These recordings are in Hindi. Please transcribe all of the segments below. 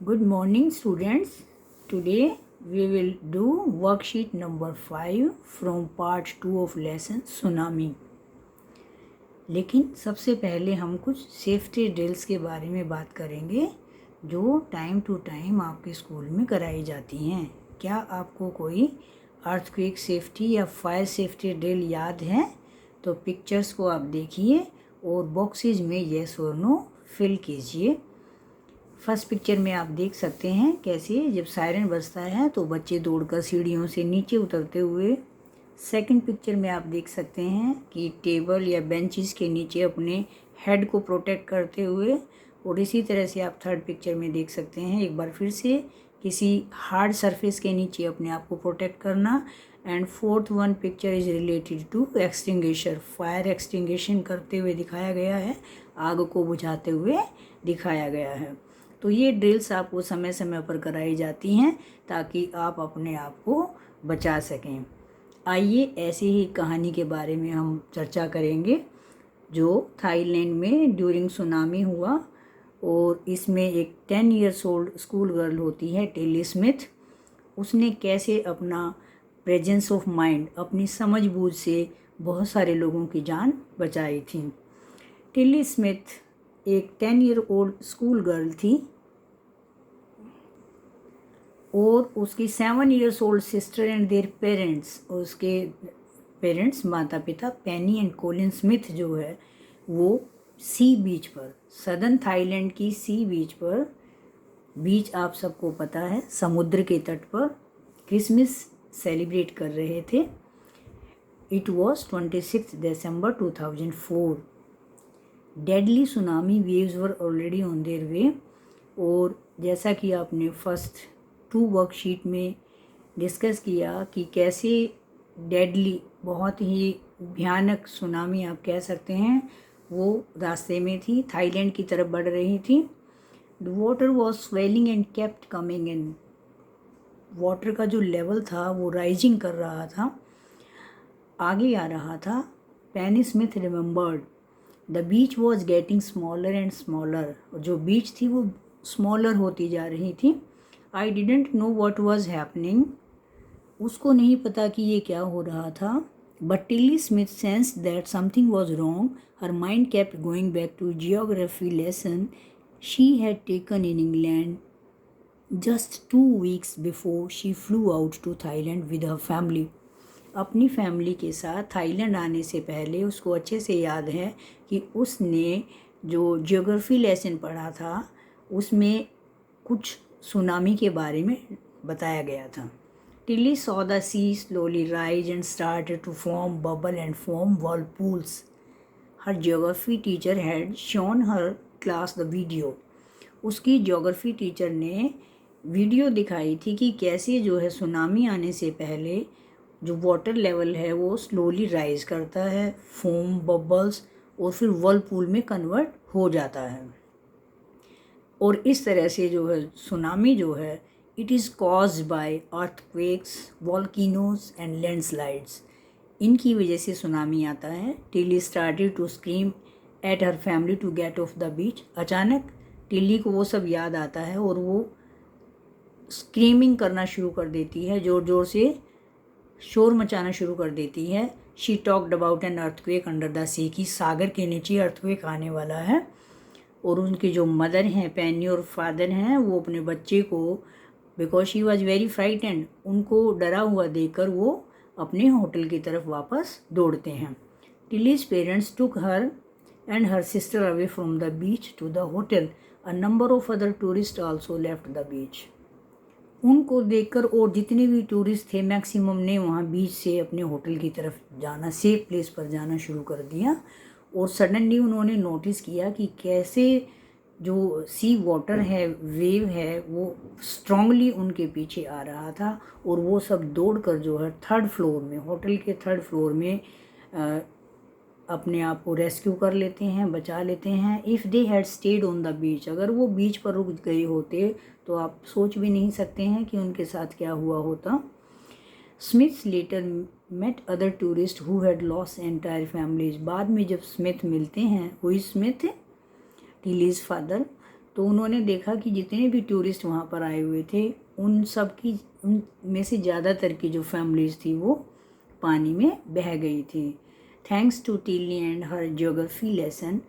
Good morning, students. Today we will do worksheet number 5 from part 2 of lesson Tsunami. लेकिन सबसे पहले हम कुछ सेफ्टी ड्रिल्स के बारे में बात करेंगे जो टाइम टू टाइम आपके स्कूल में कराई जाती हैं। क्या आपको कोई अर्थक्वेक सेफ्टी या फायर सेफ्टी ड्रिल याद है? तो पिक्चर्स को आप देखिए और बॉक्सेज में येस और नो फिल कीजिए। फर्स्ट पिक्चर में आप देख सकते हैं कैसे जब सायरन बजता है तो बच्चे दौड़कर सीढ़ियों से नीचे उतरते हुए। सेकंड पिक्चर में आप देख सकते हैं कि टेबल या बेंचेस के नीचे अपने हेड को प्रोटेक्ट करते हुए। और इसी तरह से आप थर्ड पिक्चर में देख सकते हैं एक बार फिर से किसी हार्ड सरफेस के नीचे अपने आप को प्रोटेक्ट करना। And fourth one picture is related to extinguisher, fire extinguishing करते हुए दिखाया गया है, आग को बुझाते हुए दिखाया गया है। तो ये ड्रिल्स आपको समय समय पर कराई जाती हैं ताकि आप अपने आप को बचा सकें। आइए ऐसी ही कहानी के बारे में हम चर्चा करेंगे जो थाईलैंड में ड्यूरिंग सुनामी हुआ। और इसमें एक 10 ईयर्स ओल्ड स्कूल गर्ल होती है टिली स्मिथ। उसने कैसे अपना प्रेजेंस ऑफ माइंड, अपनी समझबूझ से बहुत सारे लोगों की जान बचाई थी। टिली स्मिथ एक 10 ईयर ओल्ड स्कूल गर्ल थी और उसकी 7 years old sister and their parents, उसके पेरेंट्स माता पिता पेनी एंड कोलिन स्मिथ जो है वो सी बीच पर, सदर्न थाईलैंड की सी बीच पर, बीच आप सबको पता है समुद्र के तट पर, क्रिसमस सेलिब्रेट कर रहे थे। It was 26 December 2004। Deadly tsunami waves were already on their way. और जैसा कि आपने फर्स्ट 2 वर्कशीट में डिस्कस किया कि कैसे डेडली, बहुत ही भयानक सुनामी आप कह सकते हैं, वो रास्ते में थी, थाईलैंड की तरफ बढ़ रही थी। The water was swelling and kept coming in. Water का जो लेवल था वो राइजिंग कर रहा था, आगे आ रहा था। Penny Smith remembered the beach was getting smaller and smaller. जो बीच थी वो स्मॉलर होती जा रही थी। I didn't know what was happening. उसको नहीं पता कि ये क्या हो रहा था। But Tilly Smith sense that something was wrong. Her mind kept going back to geography lesson she had taken in England just 2 weeks before she flew out to Thailand with her family. अपनी फैमिली के साथ थाईलैंड आने से पहले उसको अच्छे से याद है कि उसने जो जियोग्राफी लेसन पढ़ा था उसमें कुछ सुनामी के बारे में बताया गया था। Tilly saw the sea slowly rise and started to form bubble and form whirlpools. Her geography teacher had shown her class the video. उसकी ज्योग्राफी टीचर ने वीडियो दिखाई थी कि कैसे जो है सुनामी आने से पहले जो वाटर लेवल है वो स्लोली राइज करता है, फोम, बबल्स, और फिर वर्लपूल में कन्वर्ट हो जाता है। और इस तरह से जो है सुनामी जो है it is caused by earthquakes, volcanoes and landslides. इनकी वजह से सुनामी आता है। Tilly started to scream at her family to get off the beach. अचानक टिली को वो सब याद आता है और वो स्क्रीमिंग करना शुरू कर देती है, ज़ोर ज़ोर से शोर मचाना शुरू कर देती है। She talked about an earthquake under the sea, की सागर के नीचे अर्थक्वेक आने वाला है। और उनके जो मदर हैं पेनी और फादर हैं वो अपने बच्चे को, because she was very frightened, उनको डरा हुआ देखकर वो अपने होटल की तरफ वापस दौड़ते हैं। Tilly's parents took her and her sister away from the beach to the hotel. A number of other tourists also left the beach. उनको देखकर और जितने भी टूरिस्ट थे मैक्सिमम ने वहाँ बीच से अपने होटल की तरफ जाना, सेफ प्लेस पर जाना शुरू कर दिया। और सडनली उन्होंने नोटिस किया कि कैसे जो सी वाटर है, वेव है, वो स्ट्रांगली उनके पीछे आ रहा था। और वो सब दौड़कर जो है थर्ड फ्लोर में, होटल के थर्ड फ्लोर में अपने आप को रेस्क्यू कर लेते हैं, बचा लेते हैं। If they had stayed on the बीच, अगर वो बीच पर रुक गए होते तो आप सोच भी नहीं सकते हैं कि उनके साथ क्या हुआ होता। Smiths later met other tourist who had lost entire families. बाद में जब स्मिथ मिलते हैं, हुई स्मिथ टिलीज फादर, तो उन्होंने देखा कि जितने भी टूरिस्ट वहाँ पर आए हुए थे उन में से ज़्यादातर की जो फैमिलीज़ थी वो पानी में बह गई थी। Thanks to Tilly and her geography lesson,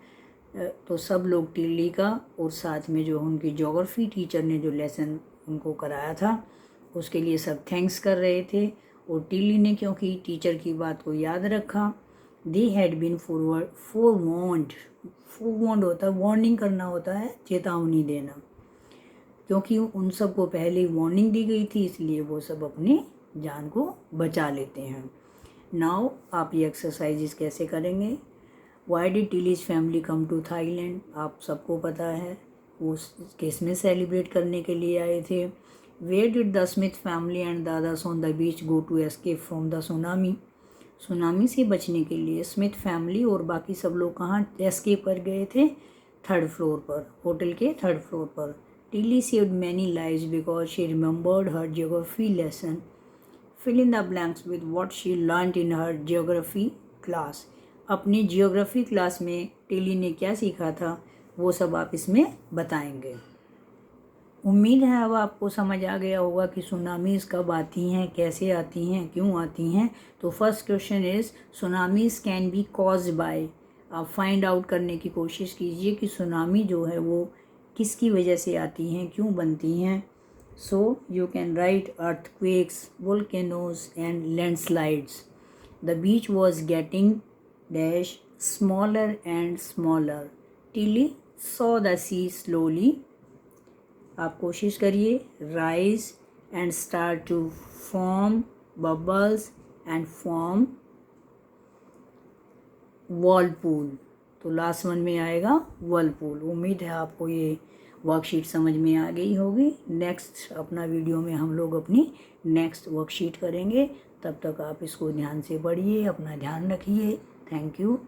तो सब लोग टिल्ली का और साथ में जो उनकी ज्योग्राफी टीचर ने जो लेसन उनको कराया था उसके लिए सब थैंक्स कर रहे थे। और टिल्ली ने क्योंकि टीचर की बात को याद रखा, दे हैड बीन फोरवॉन्ड होता है, वार्निंग करना होता है, चेतावनी देना, क्योंकि उन सबको पहले वार्निंग दी गई थी इसलिए वो सब अपनी जान को बचा लेते हैं। नाउ आप ये एक्सरसाइजेस कैसे करेंगे। Why did Tilly's family come to Thailand, आप सबको पता है वो किस में सेलिब्रेट करने के लिए आए थे। Where did the Smith family and the others on the beach go to escape from the tsunami, tsunami से बचने के लिए स्मिथ फैमिली और बाकी सब लोग कहाँ एस्केप कर गए थे, 3rd फ्लोर पर, होटल के 3rd फ्लोर पर। Tilly saved many lives because she remembered her geography lesson, fill in the blanks with what she learned in her geography class, अपनी जियोग्राफी क्लास में टिली ने क्या सीखा था वो सब आप इसमें बताएंगे। उम्मीद है अब आपको समझ आ गया होगा कि सुनामीज़ कब आती हैं, कैसे आती हैं, क्यों आती हैं। तो first question is tsunamis can be caused by, आप फाइंड आउट करने की कोशिश कीजिए कि सुनामी जो है वो किसकी वजह से आती हैं, क्यों बनती हैं। So you can write earthquakes, volcanoes and landslides. The beach was getting dash smaller and smaller, Tilly saw the sea slowly, आप कोशिश करिए, rise and start to form bubbles and form whirlpool, तो लास्ट वन में आएगा वर्लपूल। उम्मीद है आपको ये वर्कशीट समझ में आ गई होगी। नेक्स्ट अपना वीडियो में हम लोग अपनी नेक्स्ट वर्कशीट करेंगे, तब तक आप इसको ध्यान से पढ़िए, अपना ध्यान रखिए। Thank you.